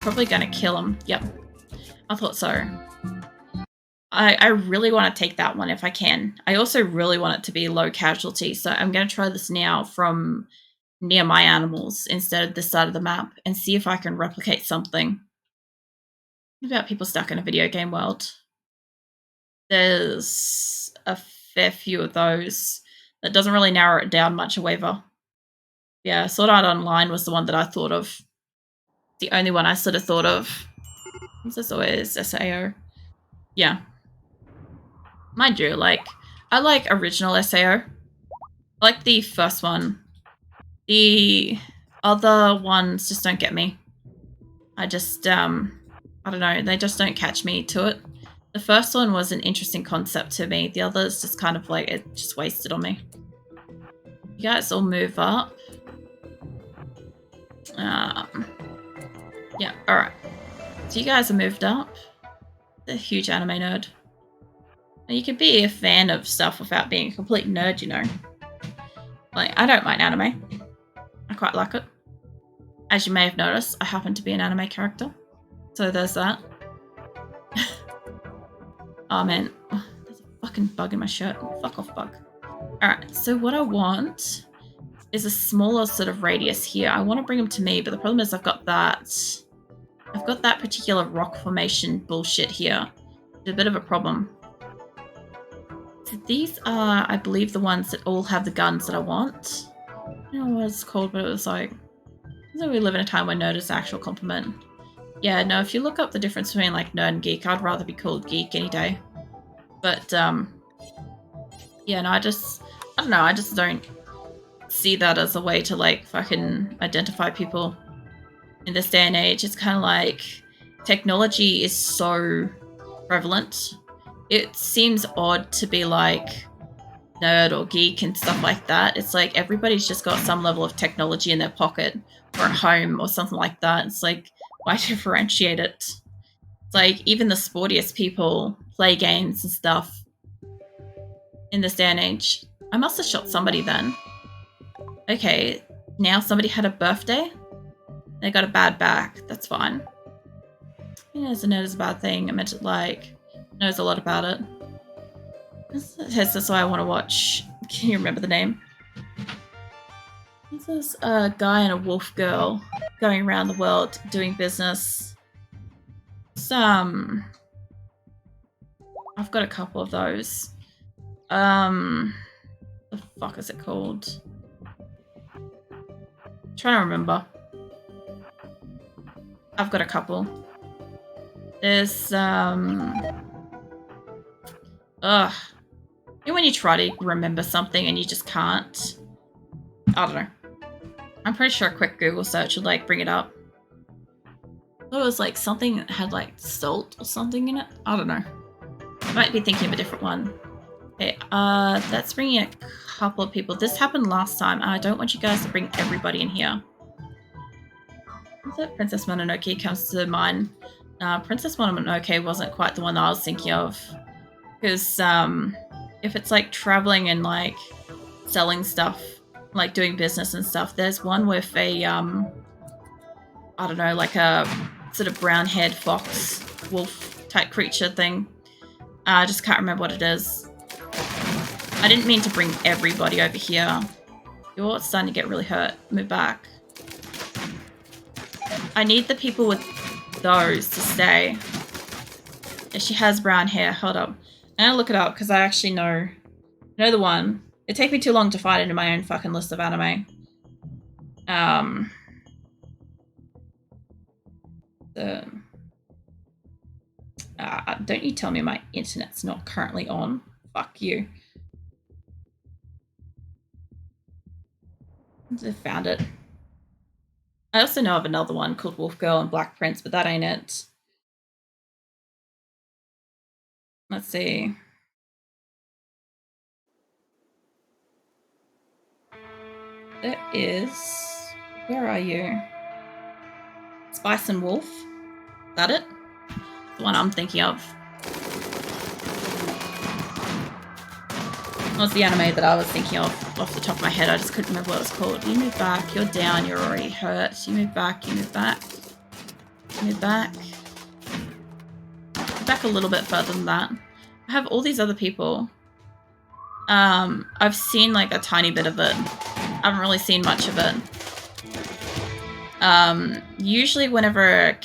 probably going to kill him. Yep. I thought so. I really want to take that one if I can. I also really want it to be low casualty, so I'm going to try this now from near my animals instead of this side of the map and see if I can replicate something. What about people stuck in a video game world? There's a fair few of those. That doesn't really narrow it down much, however. Yeah, Sword Art Online was the one that I thought of. The only one I sort of thought of. What's this always? SAO. Yeah. Mind you, like, I like original SAO. I like the first one. The other ones just don't get me. I just, I don't know, they just don't catch me to it. The first one was an interesting concept to me. The others just kind of like, it just wasted on me. You guys all move up. Yeah, alright. So you guys are moved up. The huge anime nerd. And you can be a fan of stuff without being a complete nerd, you know. Like, I don't mind anime. I quite like it. As you may have noticed, I happen to be an anime character. So there's that. Oh man, oh, there's a fucking bug in my shirt. Fuck off, bug. Alright, so what I want is a smaller sort of radius here. I want to bring them to me, but the problem is I've got that particular rock formation bullshit here. It's a bit of a problem. So these are, I believe, the ones that all have the guns that I want. I don't know what it's called, but it was like, we live in a time where nerd is an actual compliment. Yeah, no, if you look up the difference between like nerd and geek, I'd rather be called geek any day. But, yeah, no, I don't know, I just don't see that as a way to like fucking identify people in this day and age. It's kind of like technology is so prevalent. It seems odd to be like nerd or geek and stuff like that. It's like everybody's just got some level of technology in their pocket or at home or something like that. It's like, why differentiate it? It's like even the sportiest people play games and stuff in this day and age. I must have shot somebody then. Okay, now somebody had a birthday. They got a bad back. That's fine. Yeah, a nerd is a bad thing. I meant it like knows a lot about it. That's why I want to watch. Can you remember the name? This is a guy and a wolf girl going around the world doing business. I've got a couple of those. The fuck is it called? I'm trying to remember. I've got a couple. There's you know when you try to remember something and you just can't? I don't know. I'm pretty sure a quick Google search would like bring it up. It was like something that had like salt or something in it. I don't know. I might be thinking of a different one. Okay, that's bringing a couple of people. This happened last time, and I don't want you guys to bring everybody in here. Princess Mononoke comes to mind. Princess Mononoke wasn't quite the one that I was thinking of. Because if it's like traveling and like selling stuff, like doing business and stuff, there's one with a, I don't know, like a sort of brown-haired fox, wolf type creature thing. I just can't remember what it is. I didn't mean to bring everybody over here. You're starting to get really hurt. Move back. I need the people with those to stay. Yeah, she has brown hair. Hold up. I'm gonna look it up because I actually know the one. It'd take me too long to find it in my own fucking list of anime. Don't you tell me my internet's not currently on. Fuck you. I found it. I also know of another one called Wolf Girl and Black Prince, but that ain't it. Let's see. There is... Where are you? Spice and Wolf. Is that it? The one I'm thinking of. What's the anime that I was thinking of off the top of my head? I just couldn't remember what it was called. You move back. You're down. You're already hurt. You move back. You move back. Move back. Back a little bit further than that. I have all these other people. I've seen like a tiny bit of it. I haven't really seen much of it. Usually whenever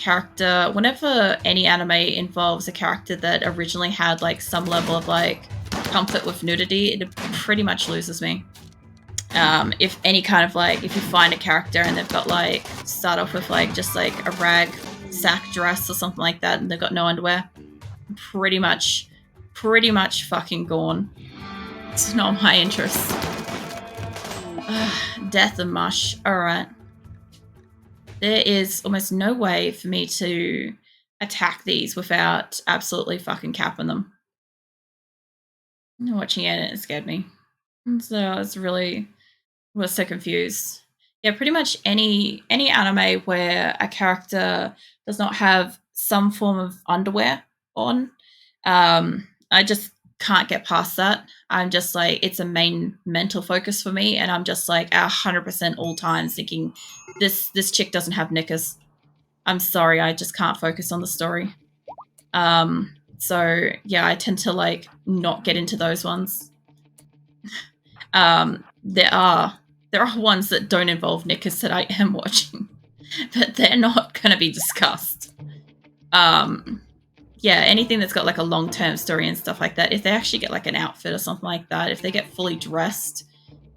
any anime involves a character that originally had like some level of like comfort with nudity, it pretty much loses me. If any kind of like, if you find a character and they've got like, start off with like just like a rag sack dress or something like that and they've got no underwear, pretty much fucking gone. It's not my interest. Death and mush. Alright. There is almost no way for me to attack these without absolutely fucking capping them. I'm watching it and it scared me. And so I was so confused. Yeah, pretty much any anime where a character does not have some form of underwear on, I just can't get past that. I'm just like, it's a main mental focus for me, and I'm just like 100% all times thinking this chick doesn't have knickers. I'm sorry, I just can't focus on the story. So yeah, I tend to like not get into those ones. There are ones that don't involve knickers that I am watching, but they're not going to be discussed. Yeah, anything that's got like a long-term story and stuff like that, if they actually get like an outfit or something like that, if they get fully dressed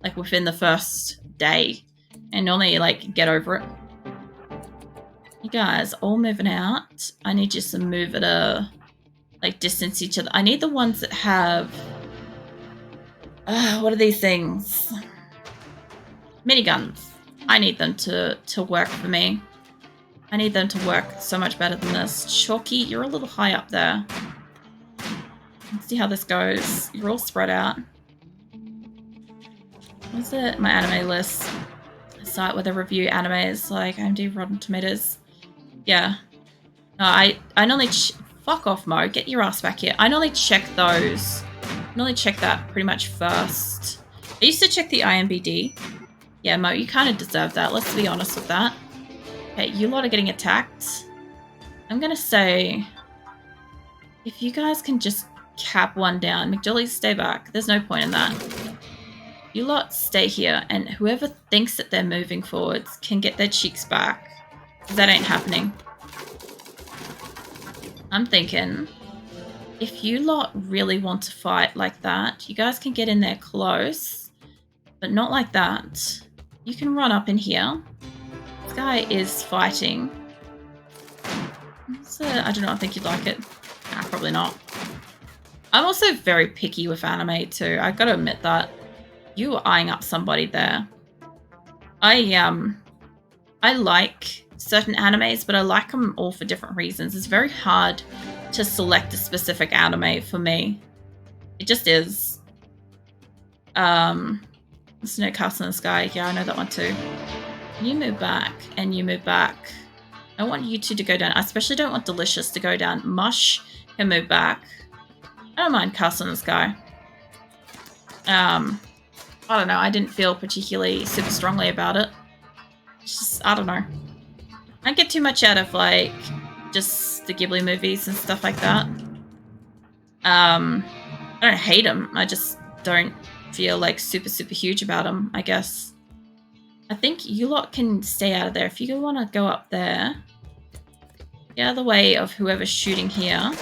like within the first day, and normally like get over it. You guys all moving out. I need you to move at a like distance each other. I need the ones that have what are these things? Miniguns. I need them to work for me. I need them to work so much better than this. Chalky, you're a little high up there. Let's see how this goes. You're all spread out. What's it? My anime list. A site where they review animes like IMDb, Rotten Tomatoes. Yeah. No, I normally fuck off, Mo. Get your ass back here. I normally check those. I normally check that pretty much first. I used to check the IMDb. Yeah, Mo, you kind of deserve that. Let's be honest with that. Okay, you lot are getting attacked. I'm gonna say, if you guys can just cap one down. McJolly, stay back. There's no point in that. You lot stay here, and whoever thinks that they're moving forwards can get their cheeks back. That ain't happening. I'm thinking, if you lot really want to fight like that, you guys can get in there close, but not like that. You can run up in here. This guy is fighting. I don't know, I think you'd like it. Nah, probably not. I'm also very picky with anime too. I gotta admit that. You were eyeing up somebody there. I like certain animes, but I like them all for different reasons. It's very hard to select a specific anime for me. It just is. Snow Castle in the Sky. Yeah, I know that one too. You move back, and you move back. I want you two to go down. I especially don't want Delicious to go down. Mush can move back. I don't mind Castle in the Sky. I don't know. I didn't feel particularly super strongly about it. It's just, I don't know. I get too much out of like just the Ghibli movies and stuff like that. I don't hate them. I just don't feel like super huge about them, I guess. I think you lot can stay out of there. If you want to go up there, get out of the way of whoever's shooting here.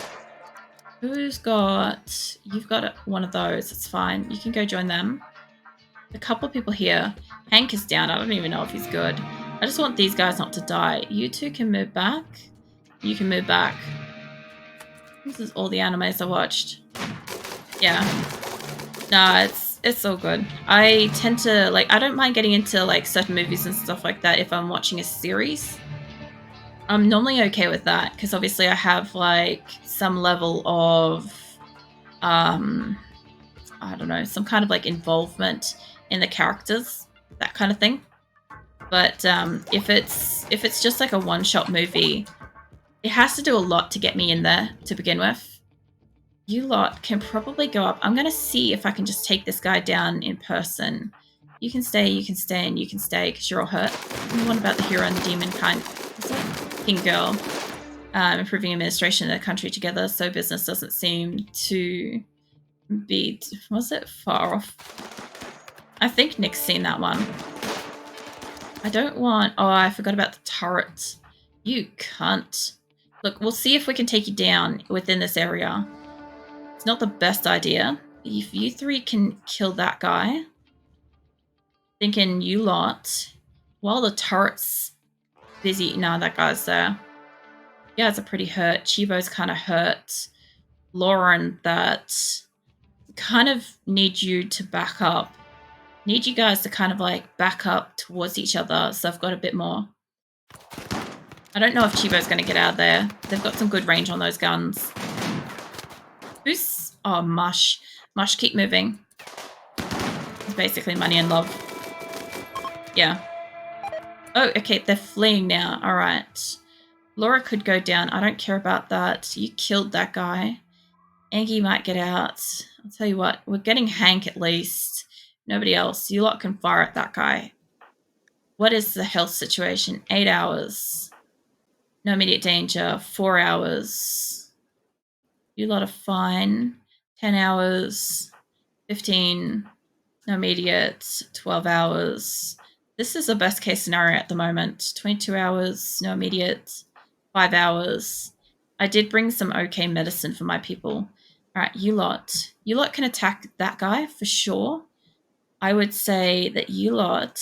Who's got... You've got one of those. It's fine. You can go join them. A couple of people here. Hank is down. I don't even know if he's good. I just want these guys not to die. You two can move back. You can move back. This is all the animes I watched. Yeah. Nah, it's all good. I tend to, like, I don't mind getting into, like, certain movies and stuff like that if I'm watching a series. I'm normally okay with that, because obviously I have, like, some level of, I don't know, some kind of, like, involvement in the characters, that kind of thing. But if it's just, like, a one-shot movie, it has to do a lot to get me in there to begin with. You lot can probably go up. I'm going to see if I can just take this guy down in person. You can stay, and you can stay, because you're all hurt. And what about the hero and the demon kind? Is that Pink Girl? improving administration of the country together so business doesn't seem to be, was it far off? I think Nick's seen that one. I don't want, oh, I forgot about the turret. You cunt. Look, we'll see if we can take you down within this area. It's not the best idea. If you three can kill that guy, thinking you lot, while the turret's busy, no, that guy's there. You guys are pretty hurt. Chibo's kind of hurt. Lauren, that kind of need you to back up. Need you guys to kind of like back up towards each other so I've got a bit more. I don't know if Chibo's going to get out of there. They've got some good range on those guns. Who's... Oh, Mush. Mush, keep moving. It's basically money and love. Yeah. Oh, okay, they're fleeing now. All right. Laura could go down. I don't care about that. You killed that guy. Angie might get out. I'll tell you what, we're getting Hank at least. Nobody else. You lot can fire at that guy. What is the health situation? 8 hours. No immediate danger. 4 hours. You lot are fine. 10 hours. 15. No immediate. 12 hours. This is the best case scenario at the moment. 22 hours. No immediate. 5 hours. I did bring some okay medicine for my people. All right, you lot. You lot can attack that guy for sure. I would say that you lot,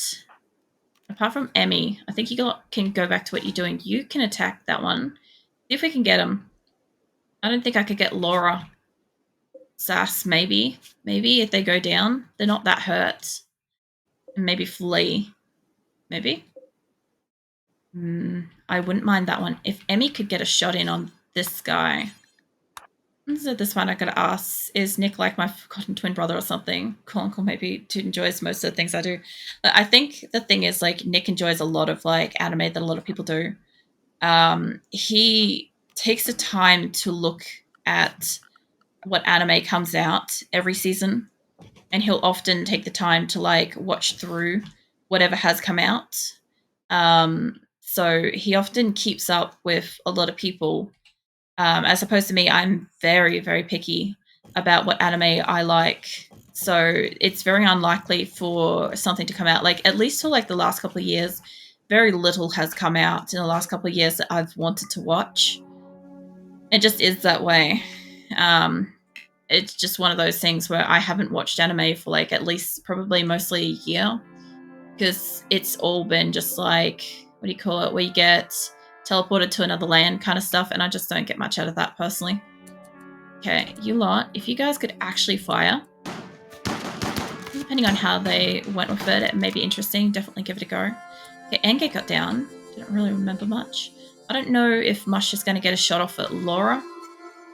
apart from Emmy, I think you lot can go back to what you're doing. You can attack that one. See if we can get him. I don't think I could get Laura. Sass, maybe. Maybe if they go down. They're not that hurt. And maybe flee. Maybe. I wouldn't mind that one. If Emmy could get a shot in on this guy. So this one I gotta ask, is Nick like my forgotten twin brother or something? Cool Uncle maybe enjoys most of the things I do. But I think the thing is, like, Nick enjoys a lot of like anime that a lot of people do. He takes the time to look at what anime comes out every season, and he'll often take the time to like watch through whatever has come out. So he often keeps up with a lot of people. As opposed to me, I'm very, very picky about what anime I like. So it's very unlikely for something to come out. Like, at least for like the last couple of years, very little has come out in the last couple of years that I've wanted to watch. It just is that way. It's just one of those things where I haven't watched anime for like at least probably mostly a year. Because it's all been just like, what do you call it, where you get teleported to another land kind of stuff, and I just don't get much out of that personally. Okay, you lot, if you guys could actually fire, depending on how they went with it, it may be interesting. Definitely give it a go. Okay, Engate got down. Didn't really remember much. I don't know if Mush is going to get a shot off at Laura.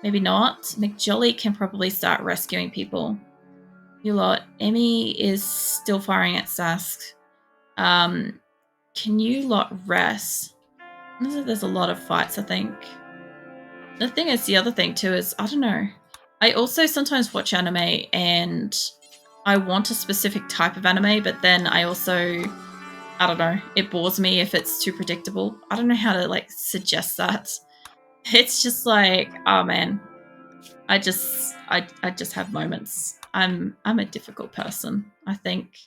Maybe not. McJolly can probably start rescuing people. You lot, Emmy is still firing at Sask. Can you lot rest? There's a lot of fights, I think. The thing is, the other thing too is, I don't know. I also sometimes watch anime and I want a specific type of anime, but then I also, I don't know, it bores me if it's too predictable. I don't know how to like suggest that. It's just like, oh man, I just have moments. I'm a difficult person, I think.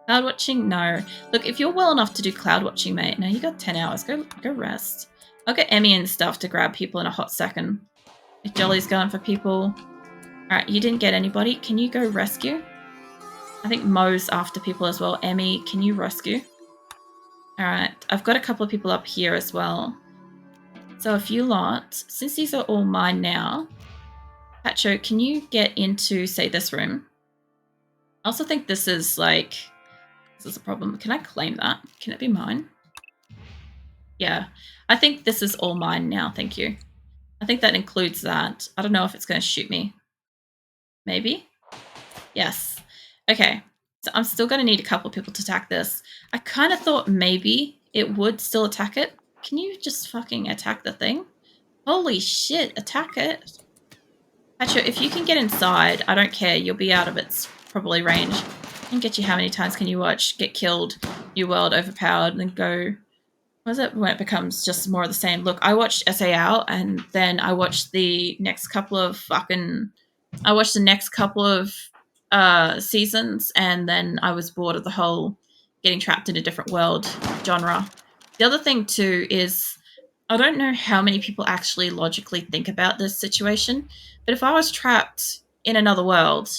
Cloud watching? No. Look, if you're well enough to do cloud watching, mate, now you got 10 hours. Go rest. I'll get Emmy and stuff to grab people in a hot second. If Jolly's going for people. Alright, you didn't get anybody. Can you go rescue? I think Mo's after people as well. Emmy, can you rescue? Alright, I've got a couple of people up here as well. So if you lot, since these are all mine now, Pacho, can you get into, say, this room? I also think this is like... This is a problem. Can I claim that? Can it be mine? Yeah. I think this is all mine now. Thank you. I think that includes that. I don't know if it's going to shoot me. Maybe? Yes. Okay. So I'm still going to need a couple of people to attack this. I kind of thought maybe it would still attack it. Can you just fucking attack the thing? Holy shit. Attack it. Pacho, if you can get inside, I don't care. You'll be out of its probably range. And get you how many times can you watch, get killed, New World, overpowered, and then go Was it when it becomes just more of the same? Look, I watched SA Out, and then I watched the next couple of seasons, and then I was bored of the whole getting trapped in a different world genre. The other thing too is I don't know how many people actually logically think about this situation, but if I was trapped in another world,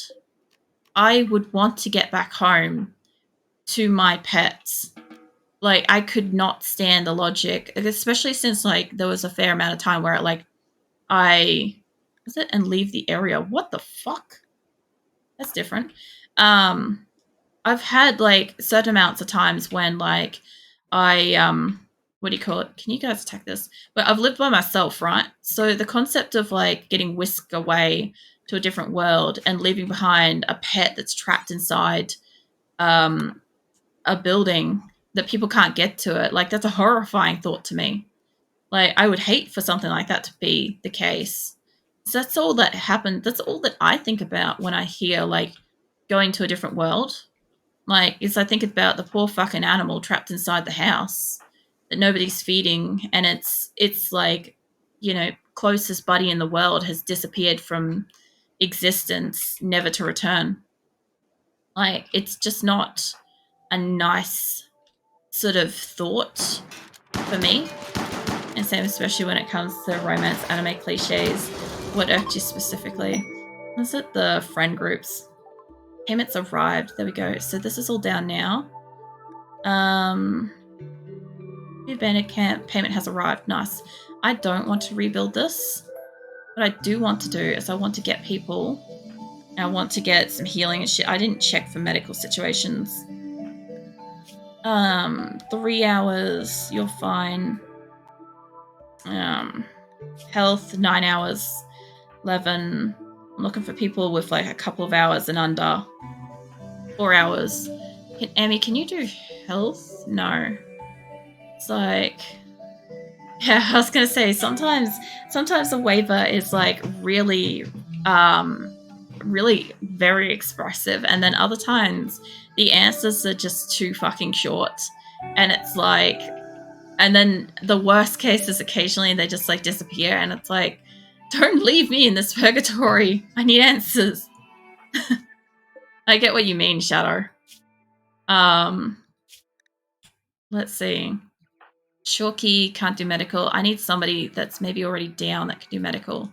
I would want to get back home to my pets. Like, I could not stand the logic, especially since like there was a fair amount of time where like I was it and leave the area. What the fuck? That's different. Um, I've had like certain amounts of times when like I what do you call it? Can you guys attack this? But I've lived by myself, right? So the concept of like getting whisked away to a different world and leaving behind a pet that's trapped inside um a building that people can't get to it, like that's a horrifying thought to me. Like I would hate for something like that to be the case. So that's all that happened. That's all that I think about when I hear like going to a different world. Like, is I think about the poor fucking animal trapped inside the house that nobody's feeding, and it's like, you know, closest buddy in the world has disappeared from existence, never to return. Like, it's just not a nice sort of thought for me. And same, especially when it comes to romance anime cliches. What irked you specifically? Was it the friend groups? Payments arrived. There we go. So this is all down now. New bandit camp. Payment has arrived. Nice. I don't want to rebuild this. What I do want to do is I want to get people. And I want to get some healing and shit. I didn't check for medical situations. 3 hours. You're fine. Health, 9 hours. 11. I'm looking for people with like a couple of hours and under. 4 hours. Amy, can you do health? No. It's like, yeah, I was gonna say sometimes the waiver is like really, really very expressive, and then other times the answers are just too fucking short, and it's like, and then the worst case is occasionally they just like disappear, and it's like, don't leave me in this purgatory. I need answers. I get what you mean, Shadow. Let's see. Chalky can't do medical. I need somebody that's maybe already down that can do medical.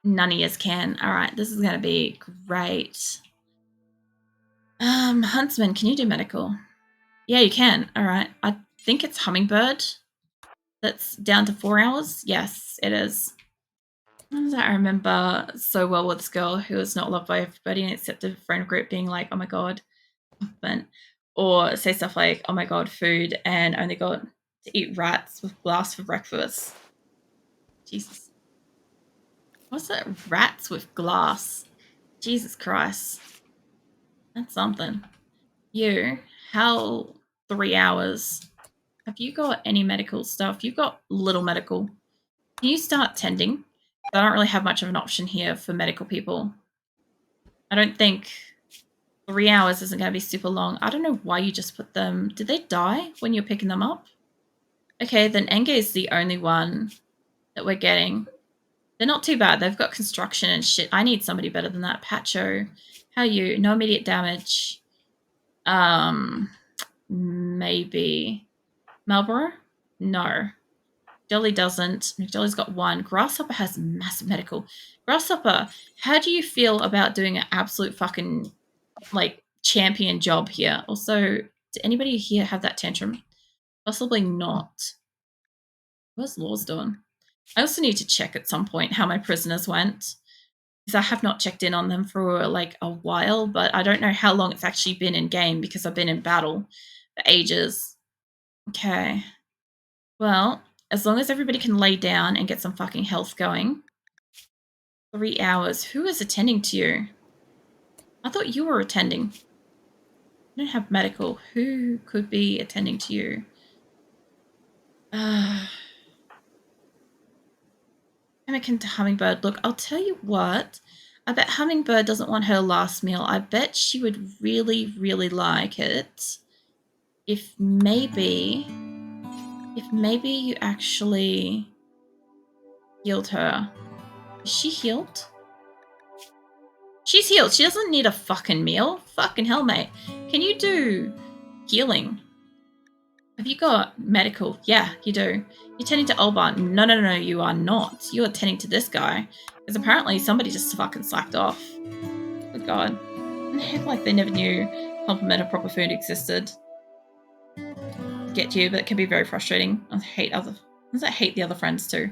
None of us can. All right, this is going to be great. Huntsman, can you do medical? Yeah, you can. All right. I think it's Hummingbird. That's down to 4 hours. Yes, it is. I remember so well with this girl who was not loved by everybody except the friend group being like, oh my God. Or say stuff like, oh my God, food, and only got to eat rats with glass for breakfast. Jesus. What's that? Rats with glass. Jesus Christ. That's something. You, how 3 hours? Have you got any medical stuff? You've got little medical. Can you start tending? I don't really have much of an option here for medical people. I don't think 3 hours isn't going to be super long. I don't know why you just put them. Did they die when you're picking them up? Okay, then Enge is the only one that we're getting. They're not too bad. They've got construction and shit. I need somebody better than that. Pacho, how are you? No immediate damage. Maybe. Marlboro? No. Jolly doesn't. McJolly's got 1. Grasshopper has massive medical. Grasshopper, how do you feel about doing an absolute fucking, like, champion job here? Also, did anybody here have that tantrum? Possibly not. What's Laws doing? I also need to check at some point how my prisoners went, because I have not checked in on them for like a while, but I don't know how long it's actually been in game because I've been in battle for ages. Okay. Well, as long as everybody can lay down and get some fucking health going. 3 hours. Who is attending to you? I thought you were attending. I don't have medical. Who could be attending to you? Anakin to Hummingbird. Look, I'll tell you what. I bet Hummingbird doesn't want her last meal. I bet she would really, really like it if maybe if maybe you actually healed her. Is she healed? She's healed. She doesn't need a fucking meal. Fucking hell, mate. Can you do healing? Have you got medical? Yeah, you do. You're tending to Olbar. No, you are not. You are tending to this guy. Because apparently somebody just fucking slacked off. Good God. Like they never knew compliment of proper food existed. Get you, but it can be very frustrating. I hate the other friends too.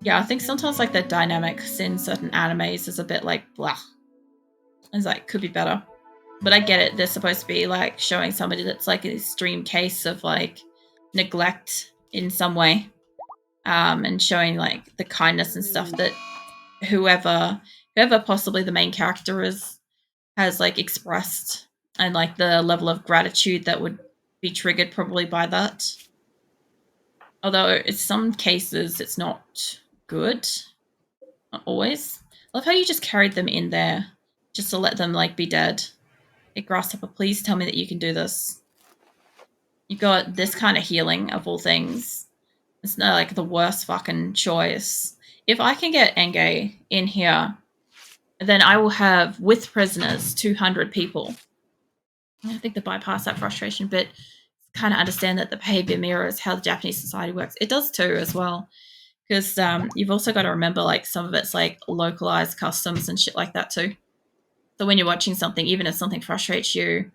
Yeah, I think sometimes like the dynamics in certain animes is a bit like blah. It's like could be better. But I get it. They're supposed to be like showing somebody that's like an extreme case of like neglect in some way. And showing like the kindness and stuff that whoever possibly the main character has like expressed, and like the level of gratitude that would be triggered probably by that. Although in some cases it's not good. Not always. I love how you just carried them in there just to let them like be dead. Hey, Grasshopper, please tell me that you can do this. You got this kind of healing of all things. It's not like the worst fucking choice. If I can get Enge in here, then I will have, with prisoners, 200 people. I think to bypass that frustration a bit, kind of understand that the behavior mirrors how the Japanese society works. It does too as well. Because you've also got to remember like some of it's like localized customs and shit like that too. So when you're watching something, even if something frustrates you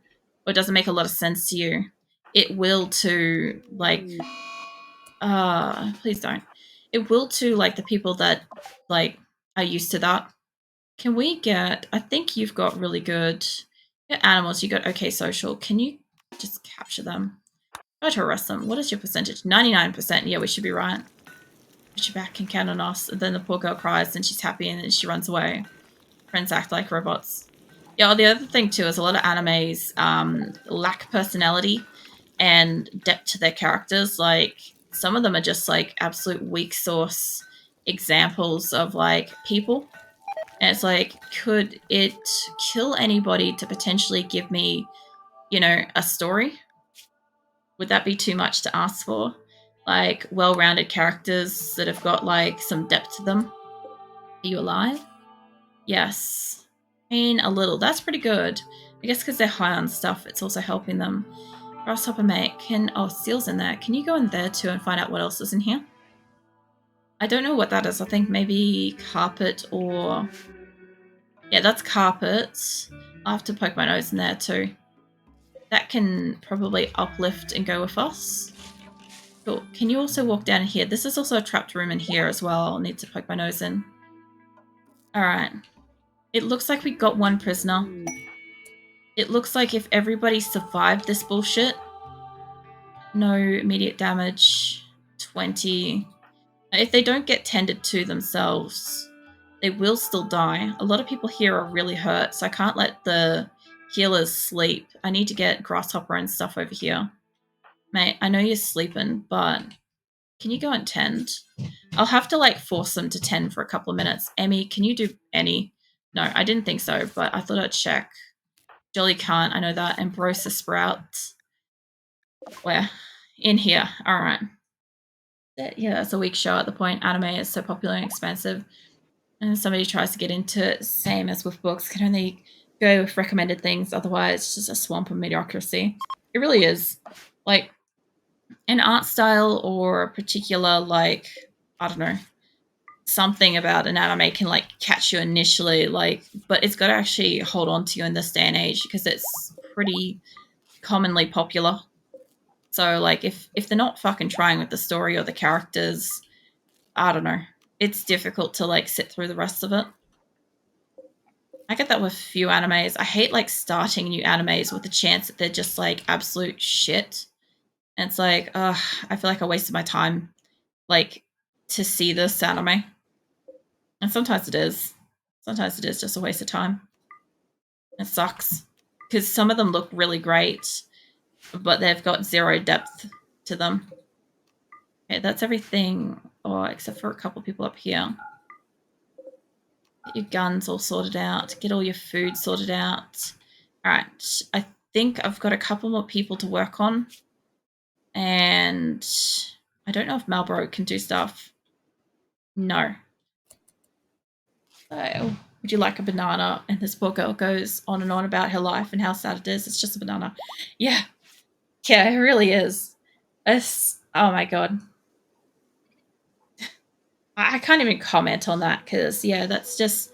or doesn't make a lot of sense to you, it will to like please don't. It will to like the people that like are used to that. Can we get, I think you've got really good animals, you got okay social. Can you just capture them? Try to arrest them. What is your percentage? 99%. Yeah, we should be right. Put your back and count on us. And then the poor girl cries and she's happy and then she runs away. Friends act like robots. Yeah, the other thing too is a lot of animes lack personality and depth to their characters. Like some of them are just like absolute weak source examples of like people. And it's like, could it kill anybody to potentially give me, you know, a story? Would that be too much to ask for? Like well-rounded characters that have got like some depth to them. Are you alive? Yes. I mean, a little. That's pretty good. I guess because they're high on stuff, it's also helping them. Grasshopper mate, Seal's in there. Can you go in there too and find out what else is in here? I don't know what that is. I think maybe carpet or... Yeah, that's carpet. I'll have to poke my nose in there too. That can probably uplift and go with us. Cool. Can you also walk down here? This is also a trapped room in here as well. I'll need to poke my nose in. Alright. It looks like we got one prisoner. It looks like if everybody survived this bullshit, no immediate damage, 20. If they don't get tended to themselves, they will still die. A lot of people here are really hurt, so I can't let the healers sleep. I need to get Grasshopper and stuff over here. Mate, I know you're sleeping, but can you go and tend? I'll have to like force them to tend for a couple of minutes. Emmy, can you do any? No, I didn't think so, but I thought I'd check. Jolly can't, I know that. Ambrosia Sprout. Where? In here. Alright. Yeah, that's a weak show at the point. Anime is so popular and expensive. And somebody tries to get into it, same as with books, can only go with recommended things. Otherwise, it's just a swamp of mediocrity. It really is. Like, an art style or a particular, like, I don't know, something about an anime can, like, catch you initially, like, but it's got to actually hold on to you in this day and age because it's pretty commonly popular. So, like, if they're not fucking trying with the story or the characters, I don't know. It's difficult to, like, sit through the rest of it. I get that with a few animes. I hate, like, starting new animes with the chance that they're just, like, absolute shit. And it's like, ugh, I feel like I wasted my time, like, to see this anime. And sometimes it is. Sometimes it is just a waste of time. It sucks. Because some of them look really great, but they've got zero depth to them. Okay, that's everything. Oh, except for a couple of people up here. Get your guns all sorted out. Get all your food sorted out. All right. I think I've got a couple more people to work on. And I don't know if Marlboro can do stuff. No. So, would you like a banana? And this poor girl goes on and on about her life and how sad it is. It's just a banana. Yeah. Yeah, it really is. Oh my god. I can't even comment on that because, yeah, that's just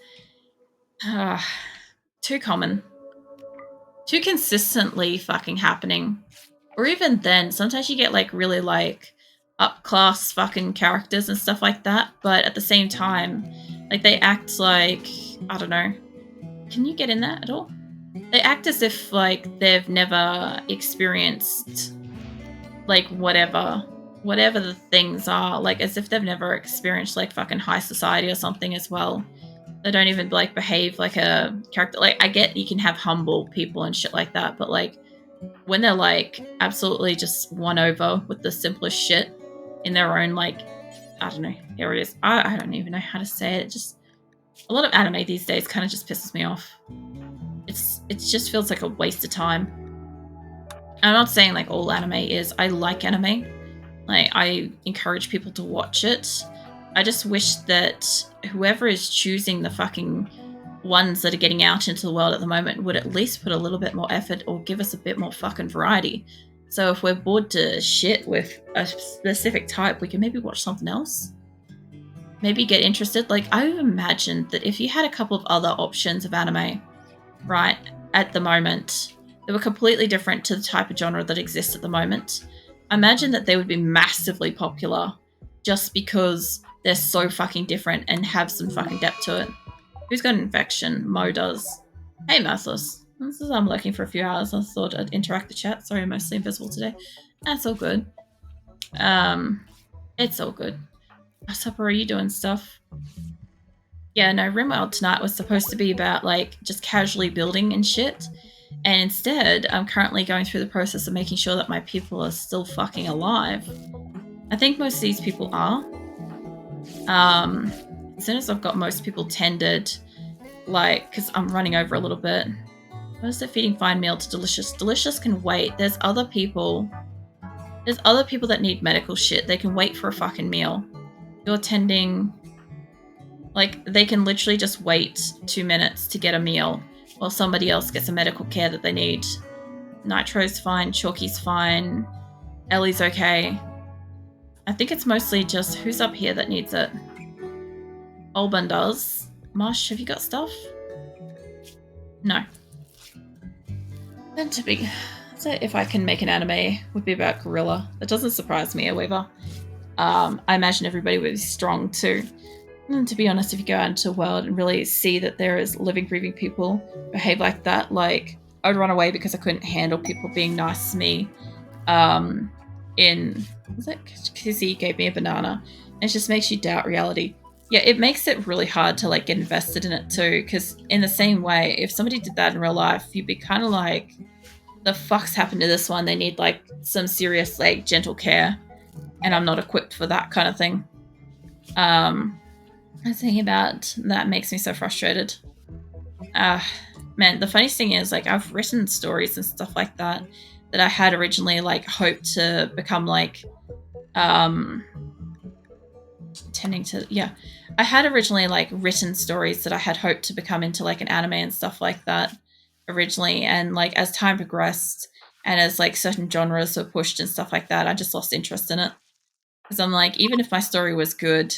too common. Too consistently fucking happening. Or even then, sometimes you get like really like up class fucking characters and stuff like that, but at the same time, like they act like, I don't know. Can you get in that at all? They act as if like they've never experienced like whatever the things are, like as if they've never experienced like fucking high society or something as well. They don't even like behave like a character. Like I get you can have humble people and shit like that, but like when they're like absolutely just won over with the simplest shit in their own like, I don't know, here it is. I don't even know how to say it. Just a lot of anime these days kind of just pisses me off. It just feels like a waste of time. I'm not saying like all anime is. I like anime. Like I encourage people to watch it. I just wish that whoever is choosing the fucking ones that are getting out into the world at the moment would at least put a little bit more effort or give us a bit more fucking variety. So if we're bored to shit with a specific type, we can maybe watch something else. Maybe get interested. Like I've imagined that if you had a couple of other options of anime, right, at the moment, that were completely different to the type of genre that exists at the moment, imagine that they would be massively popular just because they're so fucking different and have some fucking depth to it. Who's got an infection? Mo does. Hey, Mathos. I'm lurking for a few hours. I thought I'd interact the chat. Sorry, I'm mostly invisible today. That's all good. It's all good. Supper, are you doing stuff? Yeah, no, RimWorld tonight was supposed to be about, like, just casually building and shit. And instead, I'm currently going through the process of making sure that my people are still fucking alive. I think most of these people are. As soon as I've got most people tended, like, because I'm running over a little bit. What is it? Feeding fine meal to Delicious. Delicious can wait. There's other people that need medical shit. They can wait for a fucking meal. You're tending, like, they can literally just wait 2 minutes to get a meal while somebody else gets a medical care that they need. Nitro's fine. Chalky's fine. Ellie's okay. I think it's mostly just who's up here that needs it. Olban does. Mosh, have you got stuff? No. Then to be, so if I can make an anime, would be about gorilla. That doesn't surprise me, however. I imagine everybody would be strong too. And to be honest, if you go out into the world and really see that there is living, breathing people behave like that, like I'd run away because I couldn't handle people being nice to me. Was it Kizzy gave me a banana? And it just makes you doubt reality. Yeah, it makes it really hard to like get invested in it too, because in the same way, if somebody did that in real life, you'd be kind of like, the fuck's happened to this one? They need like some serious like gentle care, and I'm not equipped for that kind of thing. I was thinking about that makes me so frustrated. Man, the funniest thing is like I've written stories and stuff like that I had originally like hoped to become like I had originally like written stories that I had hoped to become into like an anime and stuff like that originally, and like as time progressed and as like certain genres were pushed and stuff like that, I just lost interest in it, because I'm like, even if my story was good,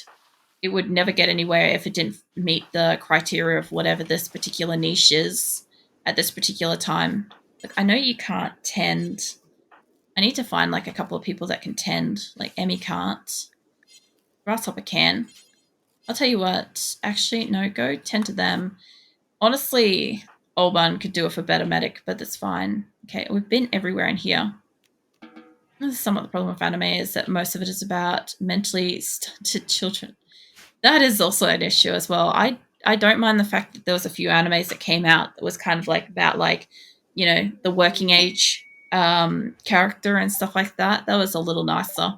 it would never get anywhere if it didn't meet the criteria of whatever this particular niche is at this particular time. Like, I know you can't tend. I need to find like a couple of people that can tend. Like Emmy can't. Grasshopper can. I'll tell you what. Actually, no, go tend to them. Honestly, Olban could do it for better medic, but that's fine. Okay, we've been everywhere in here. This is somewhat the problem with anime, is that most of it is about mentally stunted children. That is also an issue as well. I don't mind the fact that there was a few animes that came out that was kind of like about like, you know, the working age character and stuff like that. That was a little nicer.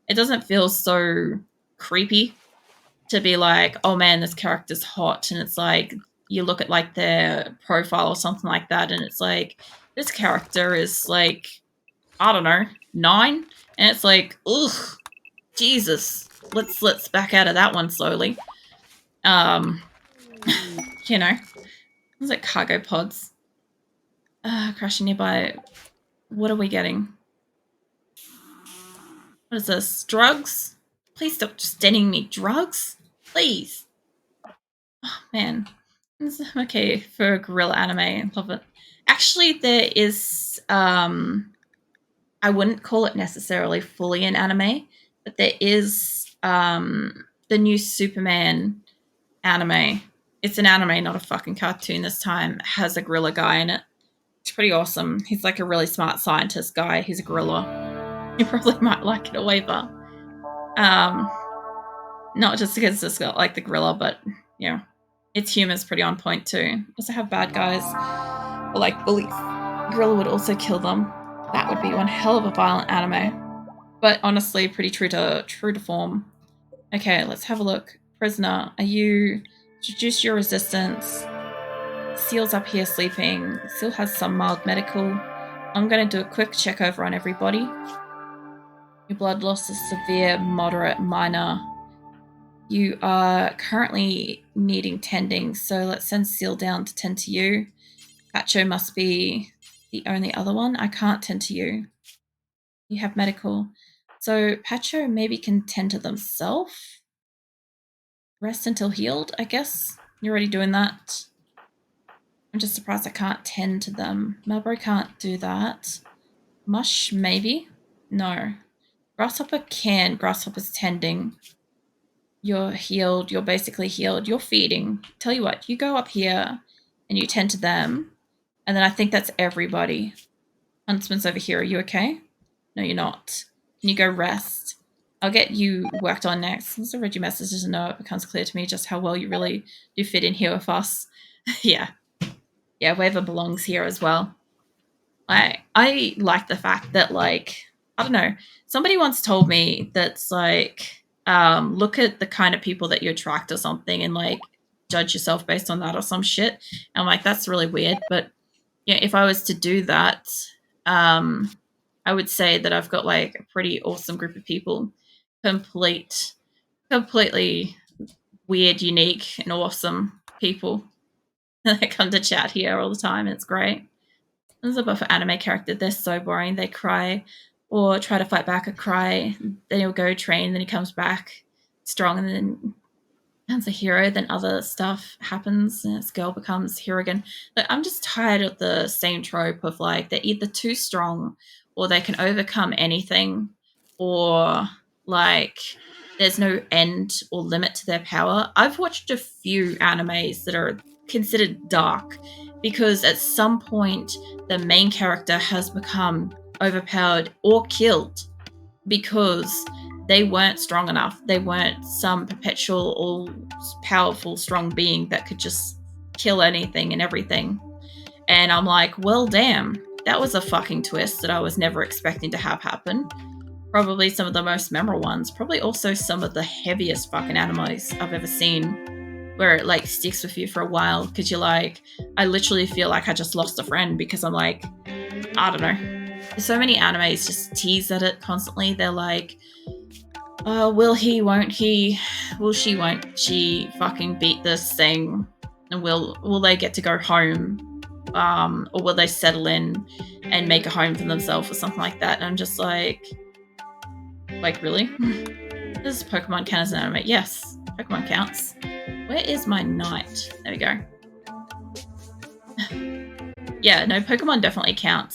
It doesn't feel so creepy to be like, oh man, this character's hot, and it's like you look at like their profile or something like that, and it's like this character is like, I don't know, 9, And it's like, ugh, Jesus. Let's back out of that one slowly. You know, it's like cargo pods. Crashing nearby. What are we getting? What is this? Drugs? Please stop just sending me drugs. Please. Oh, man. I'm okay for gorilla anime. Love it. Actually, there is, I wouldn't call it necessarily fully an anime, but there is the new Superman anime. It's an anime, not a fucking cartoon this time. It has a gorilla guy in it. It's pretty awesome. He's like a really smart scientist guy. He's a gorilla. You probably might like it or whatever. Not just because it's got like the gorilla, but yeah, its humor's pretty on point too. Also have bad guys or like bullies. Gorilla would also kill them. That would be one hell of a violent anime. But honestly, pretty true to form. Okay, let's have a look. Prisoner, are you reduce your resistance? Seal's up here sleeping. Seal has some mild medical. I'm going to do a quick check over on everybody. Your blood loss is severe, moderate, minor. You are currently needing tending, so let's send Seal down to tend to you. Pacho must be the only other one. I can't tend to you. You have medical. So Pacho maybe can tend to themselves. Rest until healed, I guess. You're already doing that. I'm just surprised I can't tend to them. Marlboro can't do that. Mush, maybe? No. Grasshopper can. Grasshopper's tending. You're healed. You're basically healed. You're feeding. Tell you what, you go up here and you tend to them. And then I think that's everybody. Huntsman's over here. Are you okay? No, you're not. Can you go rest? I'll get you worked on next. Once I read your messages and know it becomes clear to me just how well you really do fit in here with us. Yeah. Yeah, Waver belongs here as well. I like the fact that, like, I don't know, somebody once told me that's like, look at the kind of people that you attract or something and like judge yourself based on that or some shit. And I'm like, that's really weird. But yeah, if I was to do that, I would say that I've got like a pretty awesome group of people. Completely weird, unique, and awesome people that come to chat here all the time. It's great. This is a buff anime character. They're so boring. They cry or try to fight back or cry. Then he'll go train. Then he comes back strong and then becomes a hero. Then other stuff happens and this girl becomes hero again. But I'm just tired of the same trope of like they're either too strong or they can overcome anything or like there's no end or limit to their power. I've watched a few animes that are considered dark because at some point the main character has become overpowered or killed because they weren't strong enough. They weren't some perpetual, all powerful, strong being that could just kill anything and everything. And I'm like, well, damn, that was a fucking twist that I was never expecting to have happen. Probably some of the most memorable ones. Probably also some of the heaviest fucking animes I've ever seen, where it like sticks with you for a while because you're like, I literally feel like I just lost a friend because I'm like, I don't know. So many animes just tease at it constantly. They're like, oh, will he, won't he, will she, won't she fucking beat this thing? And will they get to go home? Or will they settle in and make a home for themselves or something like that? And I'm just like really? Does Pokemon count as an anime? Yes, Pokemon counts. Where is my knight? There we go. Yeah, no, Pokemon definitely counts.